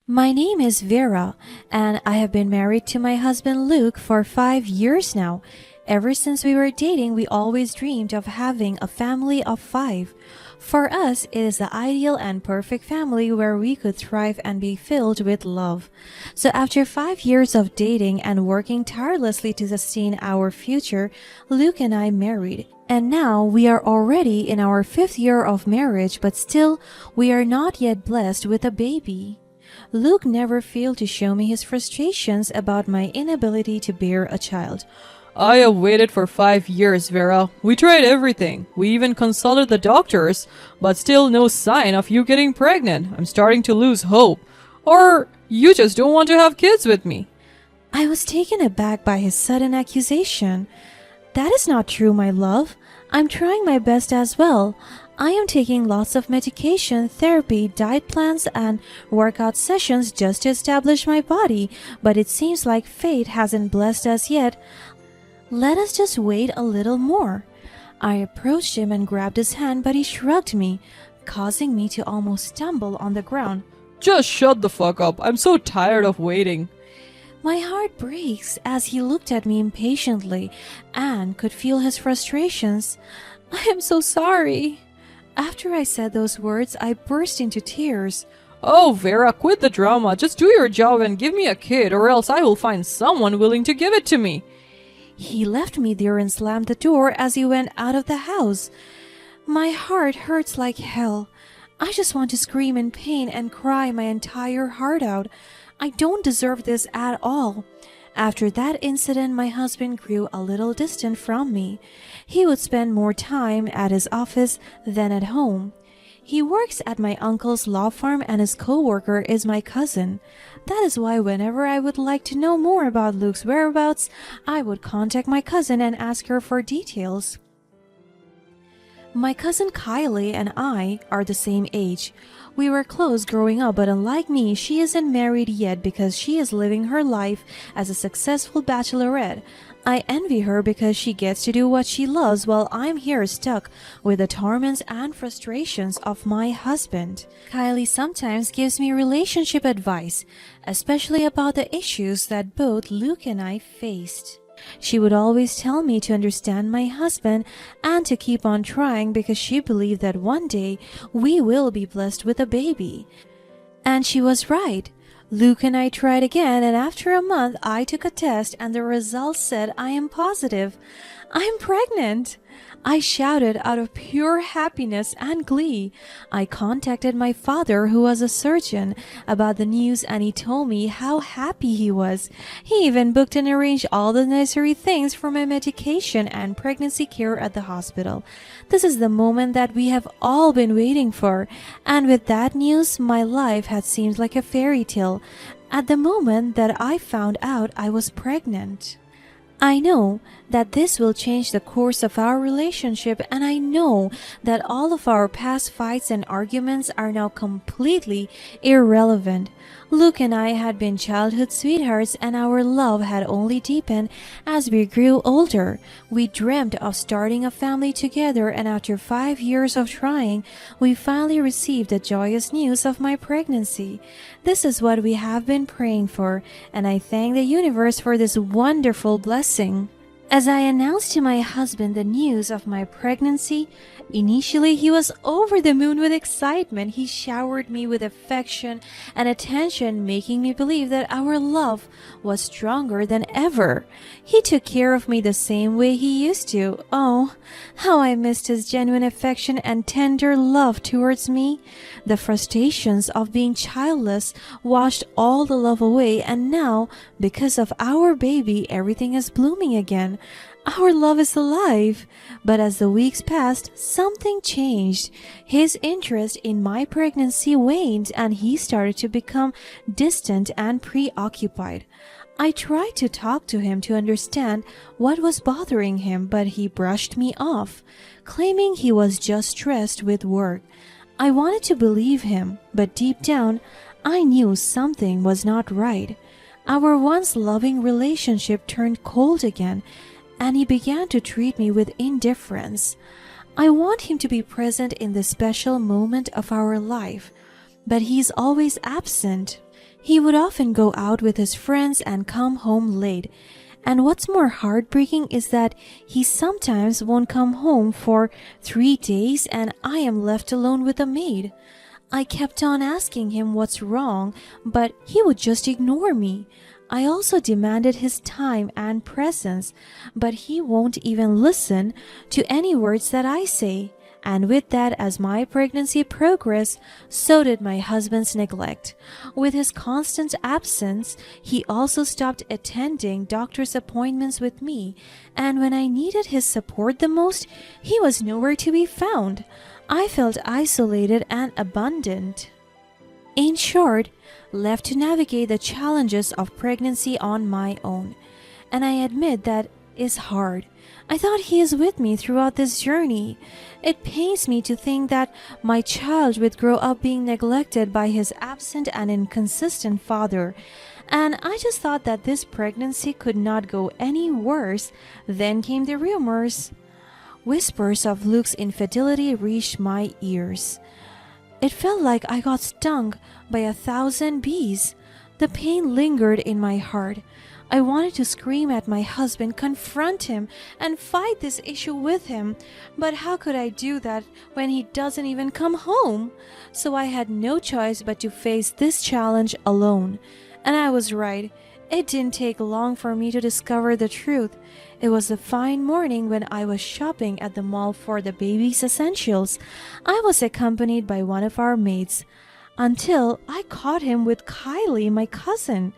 My name is Vera, and I have been married to my husband Luke for 5 years now. Ever since we were dating, we always dreamed of having a family of five. For us, it is the ideal and perfect family where we could thrive and be filled with love. So, after 5 years of dating and working tirelessly to sustain our future, Luke and I married. And now we are already in our fifth year of marriage, but still, we are not yet blessed with a baby. Luke never failed to show me his frustrations about my inability to bear a child. I have waited for 5 years, Vera. We tried everything. We even consulted the doctors, but still no sign of you getting pregnant. I'm starting to lose hope. Or you just don't want to have kids with me. I was taken aback by his sudden accusation. That is not true, my love. I'm trying my best as well. I am taking lots of medication, therapy, diet plans, and workout sessions just to establish my body, but it seems like fate hasn't blessed us yet. Let us just wait a little more. I approached him and grabbed his hand, but he shrugged me, causing me to almost stumble on the ground. Just shut the fuck up. I'm so tired of waiting. My heart breaks as he looked at me impatiently and could feel his frustrations. I am so sorry. After I said those words, I burst into tears. Oh, Vera, quit the drama. Just do your job and give me a kid, or else I will find someone willing to give it to me. He left me there and slammed the door as he went out of the house. My heart hurts like hell. I just want to scream in pain and cry my entire heart out. I don't deserve this at all. After that incident, my husband grew a little distant from me. He would spend more time at his office than at home. He works at my uncle's law firm and his co-worker is my cousin. That is why whenever I would like to know more about Luke's whereabouts, I would contact my cousin and ask her for details. My cousin Kylie and I are the same age. We were close growing up, but unlike me, she isn't married yet because she is living her life as a successful bachelorette. I envy her because she gets to do what she loves while I'm here stuck with the torments and frustrations of my husband. Kylie sometimes gives me relationship advice, especially about the issues that both Luke and I faced. She would always tell me to understand my husband and to keep on trying because she believed that one day we will be blessed with a baby. And she was right. Luke and I tried again, and after a month I took a test and the results said I am positive. I'm pregnant. I shouted out of pure happiness and glee. I contacted my father, who was a surgeon, about the news, and he told me how happy he was. He even booked and arranged all the necessary things for my medication and pregnancy care at the hospital. This is the moment that we have all been waiting for, and with that news, my life had seemed like a fairy tale at the moment that I found out I was pregnant. I know that this will change the course of our relationship, and I know that all of our past fights and arguments are now completely irrelevant. Luke and I had been childhood sweethearts, and our love had only deepened as we grew older. We dreamt of starting a family together, and after 5 years of trying, we finally received the joyous news of my pregnancy. This is what we have been praying for, and I thank the universe for this wonderful blessing. As I announced to my husband the news of my pregnancy, initially he was over the moon with excitement. He showered me with affection and attention, making me believe that our love was stronger than ever. He took care of me the same way he used to. Oh, how I missed his genuine affection and tender love towards me. The frustrations of being childless washed all the love away, and now, because of our baby, everything is blooming again. Our love is alive. But as the weeks passed, something changed. His interest in my pregnancy waned, and he started to become distant and preoccupied. I tried to talk to him to understand what was bothering him, but he brushed me off, claiming he was just stressed with work. I wanted to believe him, but deep down, I knew something was not right. Our once loving relationship turned cold again, and he began to treat me with indifference. I want him to be present in this special moment of our life, but he's always absent. He would often go out with his friends and come home late. And what's more heartbreaking is that he sometimes won't come home for 3 days and I am left alone with a maid. I kept on asking him what's wrong, but he would just ignore me. I also demanded his time and presence, but he won't even listen to any words that I say. And with that, as my pregnancy progressed, so did my husband's neglect. With his constant absence, he also stopped attending doctor's appointments with me, and when I needed his support the most, he was nowhere to be found. I felt isolated and abandoned. In short, left to navigate the challenges of pregnancy on my own. And I admit that is hard. I thought he is with me throughout this journey. It pains me to think that my child would grow up being neglected by his absent and inconsistent father. And I just thought that this pregnancy could not go any worse. Then came the rumors. Whispers of Luke's infidelity reached my ears. It felt like I got stung by 1,000 bees. The pain lingered in my heart. I wanted to scream at my husband, confront him, and fight this issue with him. But how could I do that when he doesn't even come home? So I had no choice but to face this challenge alone. And I was right. It didn't take long for me to discover the truth. It was a fine morning when I was shopping at the mall for the baby's essentials. I was accompanied by one of our maids, until I caught him with Kylie, my cousin.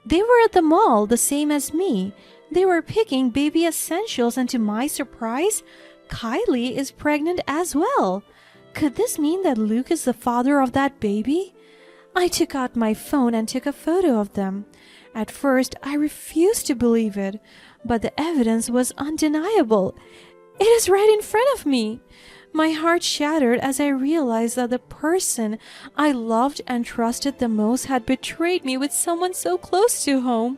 They were at the mall, the same as me. They were picking baby essentials, and to my surprise, Kylie is pregnant as well. Could this mean that Luke is the father of that baby? I took out my phone and took a photo of them. At first, I refused to believe it, but the evidence was undeniable. It is right in front of me. My heart shattered as I realized that the person I loved and trusted the most had betrayed me with someone so close to home.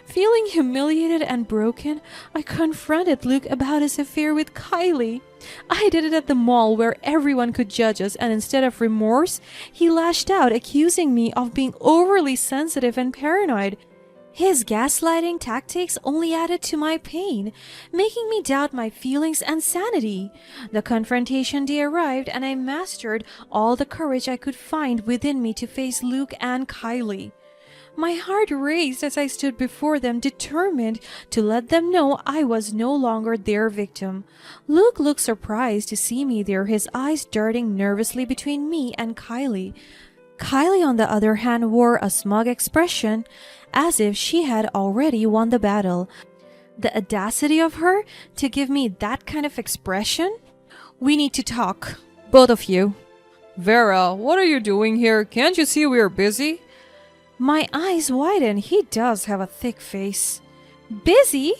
Feeling humiliated and broken, I confronted Luke about his affair with Kylie. I did it at the mall where everyone could judge us, and instead of remorse, he lashed out, accusing me of being overly sensitive and paranoid. His gaslighting tactics only added to my pain, making me doubt my feelings and sanity. The confrontation day arrived, and I mastered all the courage I could find within me to face Luke and Kylie. My heart raced as I stood before them, determined to let them know I was no longer their victim. Luke looked surprised to see me there, his eyes darting nervously between me and Kylie. Kylie, on the other hand, wore a smug expression, as if she had already won the battle. The audacity of her to give me that kind of expression? We need to talk, both of you. Vera, what are you doing here? Can't you see we're busy? My eyes widened. He does have a thick face. Busy?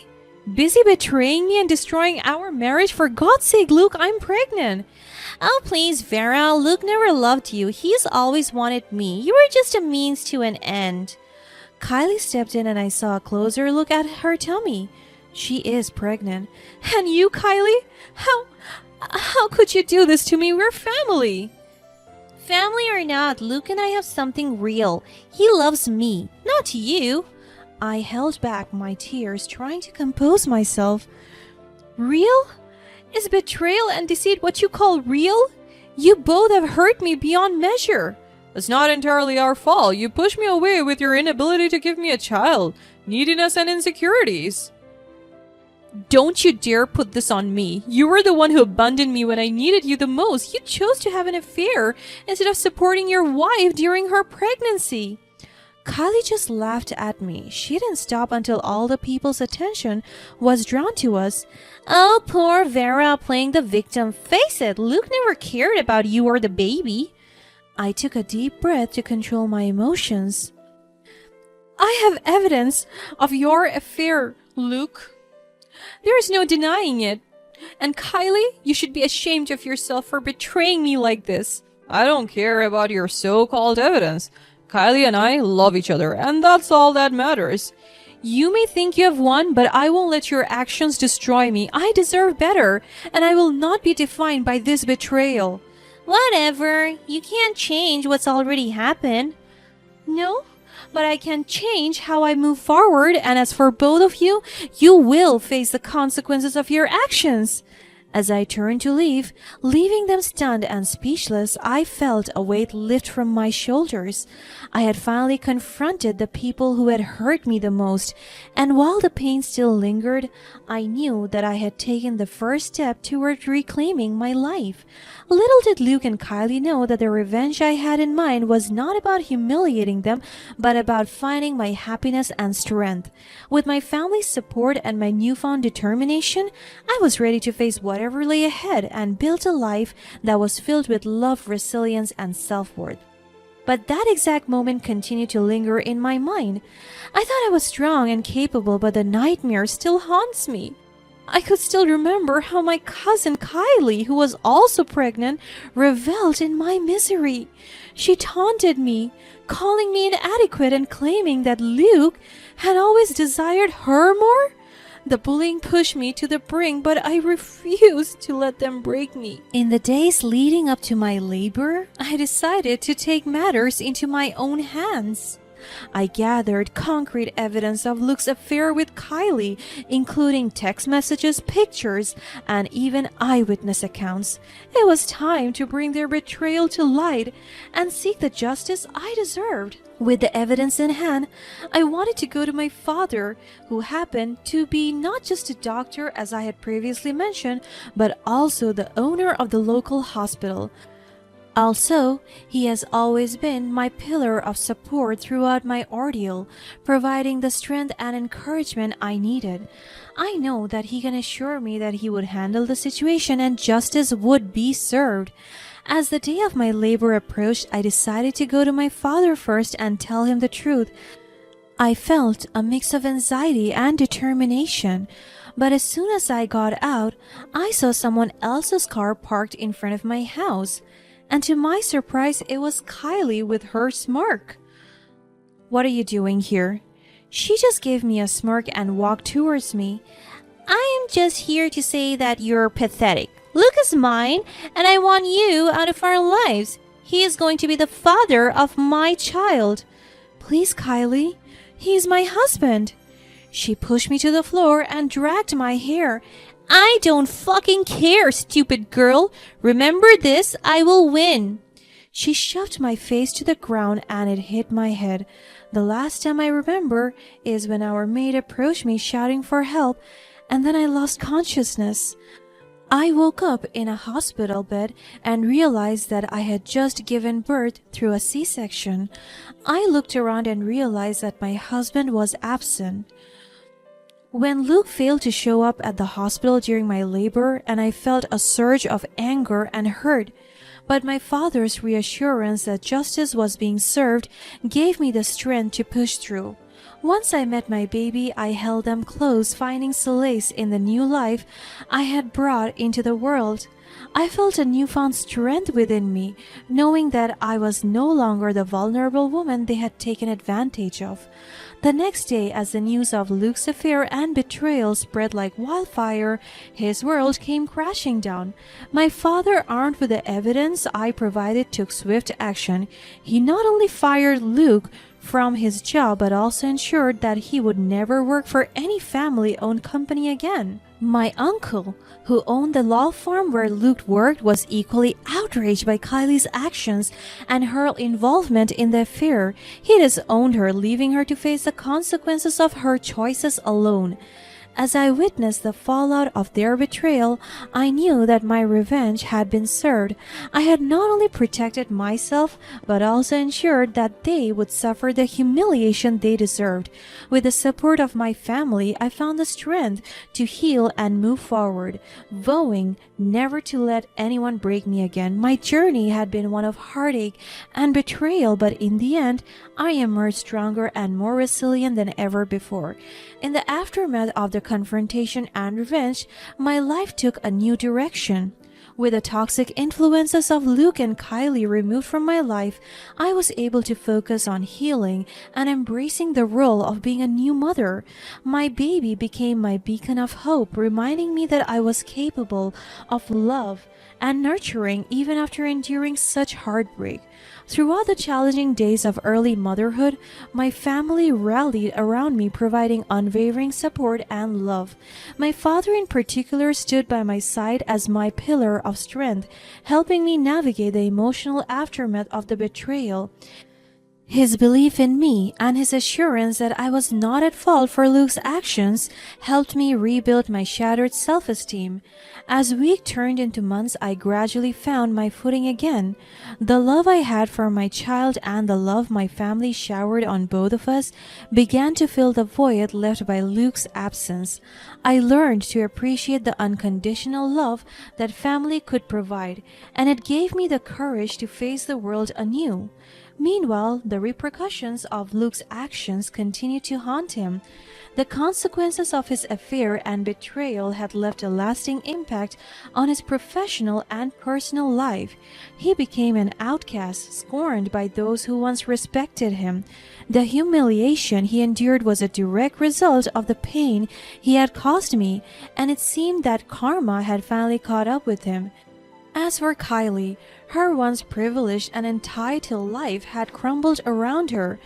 Busy betraying me and destroying our marriage? For God's sake, Luke, I'm pregnant. Oh, please, Vera. Luke never loved you. He's always wanted me. You were just a means to an end. Kylie stepped in and I saw a closer look at her tummy. She is pregnant. And you, Kylie? How could you do this to me? We're family. Family or not, Luke and I have something real. He loves me, not you. I held back my tears, trying to compose myself. Real? Is betrayal and deceit what you call real? You both have hurt me beyond measure. It's not entirely our fault. You pushed me away with your inability to give me a child, neediness, and insecurities. Don't you dare put this on me. You were the one who abandoned me when I needed you the most. You chose to have an affair instead of supporting your wife during her pregnancy. Kylie just laughed at me. She didn't stop until all the people's attention was drawn to us. Oh, poor Vera playing the victim. Face it, Luke never cared about you or the baby. I took a deep breath to control my emotions. I have evidence of your affair, Luke. There is no denying it. And Kylie, you should be ashamed of yourself for betraying me like this. I don't care about your so-called evidence. Kylie and I love each other, and that's all that matters. You may think you have won, but I won't let your actions destroy me. I deserve better, and I will not be defined by this betrayal. Whatever. You can't change what's already happened. No, but I can change how I move forward, and as for both of you, you will face the consequences of your actions. As I turned to leave, leaving them stunned and speechless, I felt a weight lift from my shoulders. I had finally confronted the people who had hurt me the most, and while the pain still lingered, I knew that I had taken the first step toward reclaiming my life. Little did Luke and Kylie know that the revenge I had in mind was not about humiliating them, but about finding my happiness and strength. With my family's support and my newfound determination, I was ready to face whatever lay ahead and build a life that was filled with love, resilience, and self-worth. But that exact moment continued to linger in my mind. I thought I was strong and capable, but the nightmare still haunts me. I could still remember how my cousin Kylie, who was also pregnant, reveled in my misery. She taunted me, calling me inadequate and claiming that Luke had always desired her more. The bullying pushed me to the brink, but I refused to let them break me. In the days leading up to my labor, I decided to take matters into my own hands. I gathered concrete evidence of Luke's affair with Kylie, including text messages, pictures, and even eyewitness accounts. It was time to bring their betrayal to light and seek the justice I deserved. With the evidence in hand, I wanted to go to my father, who happened to be not just a doctor as I had previously mentioned, but also the owner of the local hospital. Also, he has always been my pillar of support throughout my ordeal, providing the strength and encouragement I needed. I know that he can assure me that he would handle the situation and justice would be served. As the day of my labor approached, I decided to go to my father first and tell him the truth. I felt a mix of anxiety and determination, but as soon as I got out, I saw someone else's car parked in front of my house. And to my surprise, it was Kylie with her smirk. "What are you doing here?" She just gave me a smirk and walked towards me. "I am just here to say that you're pathetic. Luke is mine, and I want you out of our lives. He is going to be the father of my child." "Please, Kylie, he is my husband." She pushed me to the floor and dragged my hair. "I don't fucking care, stupid girl. Remember this, I will win." She shoved my face to the ground and it hit my head. The last time I remember is when our maid approached me shouting for help, and then I lost consciousness. I woke up in a hospital bed and realized that I had just given birth through a C-section. I looked around and realized that my husband was absent. When Luke failed to show up at the hospital during my labor, and I felt a surge of anger and hurt, but my father's reassurance that justice was being served gave me the strength to push through. Once I met my baby, I held them close, finding solace in the new life I had brought into the world. I felt a newfound strength within me, knowing that I was no longer the vulnerable woman they had taken advantage of. The next day, as the news of Luke's affair and betrayal spread like wildfire, his world came crashing down. My father, armed with the evidence I provided, took swift action. He not only fired Luke from his job, but also ensured that he would never work for any family-owned company again. My uncle, who owned the law firm where Luke worked, was equally outraged by Kylie's actions and her involvement in the affair. He disowned her, leaving her to face the consequences of her choices alone. As I witnessed the fallout of their betrayal, I knew that my revenge had been served. I had not only protected myself, but also ensured that they would suffer the humiliation they deserved. With the support of my family, I found the strength to heal and move forward, vowing never to let anyone break me again. My journey had been one of heartache and betrayal, but in the end, I emerged stronger and more resilient than ever before. In the aftermath of the confrontation and revenge, my life took a new direction. With the toxic influences of Luke and Kylie removed from my life, I was able to focus on healing and embracing the role of being a new mother. My baby became my beacon of hope, reminding me that I was capable of love and nurturing even after enduring such heartbreak. Throughout the challenging days of early motherhood, my family rallied around me, providing unwavering support and love. My father, in particular, stood by my side as my pillar of strength, helping me navigate the emotional aftermath of the betrayal. His belief in me and his assurance that I was not at fault for Luke's actions helped me rebuild my shattered self-esteem. As weeks turned into months, I gradually found my footing again. The love I had for my child and the love my family showered on both of us began to fill the void left by Luke's absence. I learned to appreciate the unconditional love that family could provide, and it gave me the courage to face the world anew. Meanwhile, the repercussions of Luke's actions continued to haunt him. The consequences of his affair and betrayal had left a lasting impact on his professional and personal life. He became an outcast, scorned by those who once respected him. The humiliation he endured was a direct result of the pain he had caused me, and it seemed that karma had finally caught up with him. As for Kylie, her once privileged and entitled life had crumbled around her.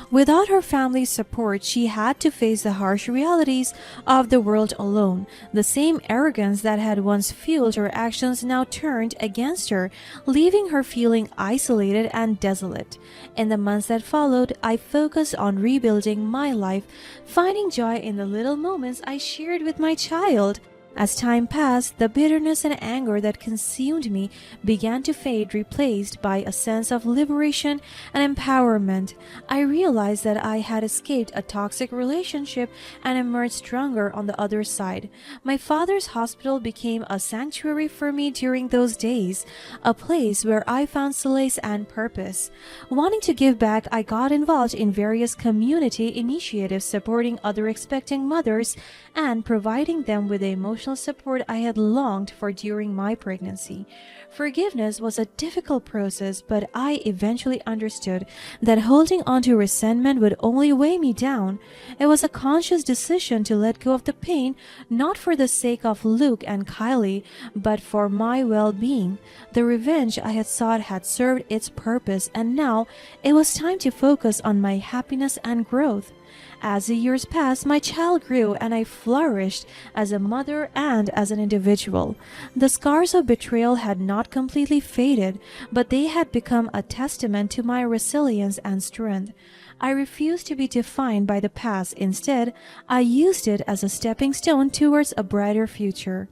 Without her family's support, she had to face the harsh realities of the world alone. The same arrogance that had once fueled her actions now turned against her, leaving her feeling isolated and desolate. In the months that followed, I focused on rebuilding my life, finding joy in the little moments I shared with my child. As time passed, the bitterness and anger that consumed me began to fade, replaced by a sense of liberation and empowerment. I realized that I had escaped a toxic relationship and emerged stronger on the other side. My father's hospital became a sanctuary for me during those days, a place where I found solace and purpose. Wanting to give back, I got involved in various community initiatives supporting other expecting mothers and providing them with the emotional support I had longed for during my pregnancy. Forgiveness was a difficult process, but I eventually understood that holding on to resentment would only weigh me down. It was a conscious decision to let go of the pain, not for the sake of Luke and Kylie, but for my well-being. The revenge I had sought had served its purpose, and now it was time to focus on my happiness and growth. As the years passed, my child grew and I flourished as a mother and as an individual. The scars of betrayal had not completely faded, but they had become a testament to my resilience and strength. I refused to be defined by the past. Instead, I used it as a stepping stone towards a brighter future.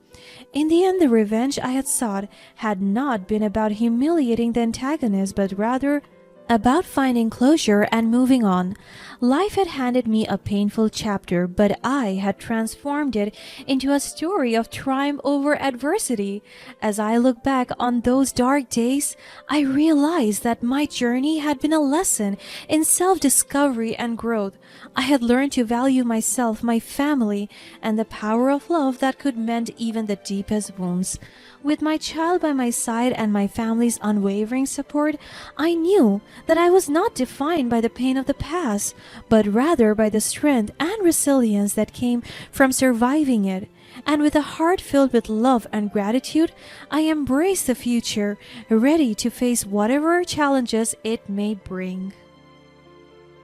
In the end, the revenge I had sought had not been about humiliating the antagonist, but rather about finding closure and moving on. Life had handed me a painful chapter, but I had transformed it into a story of triumph over adversity. As I look back on those dark days, I realized that my journey had been a lesson in self-discovery and growth. I had learned to value myself, my family, and the power of love that could mend even the deepest wounds. With my child by my side and my family's unwavering support, I knew that I was not defined by the pain of the past, but rather by the strength and resilience that came from surviving it. And with a heart filled with love and gratitude, I embrace the future, ready to face whatever challenges it may bring.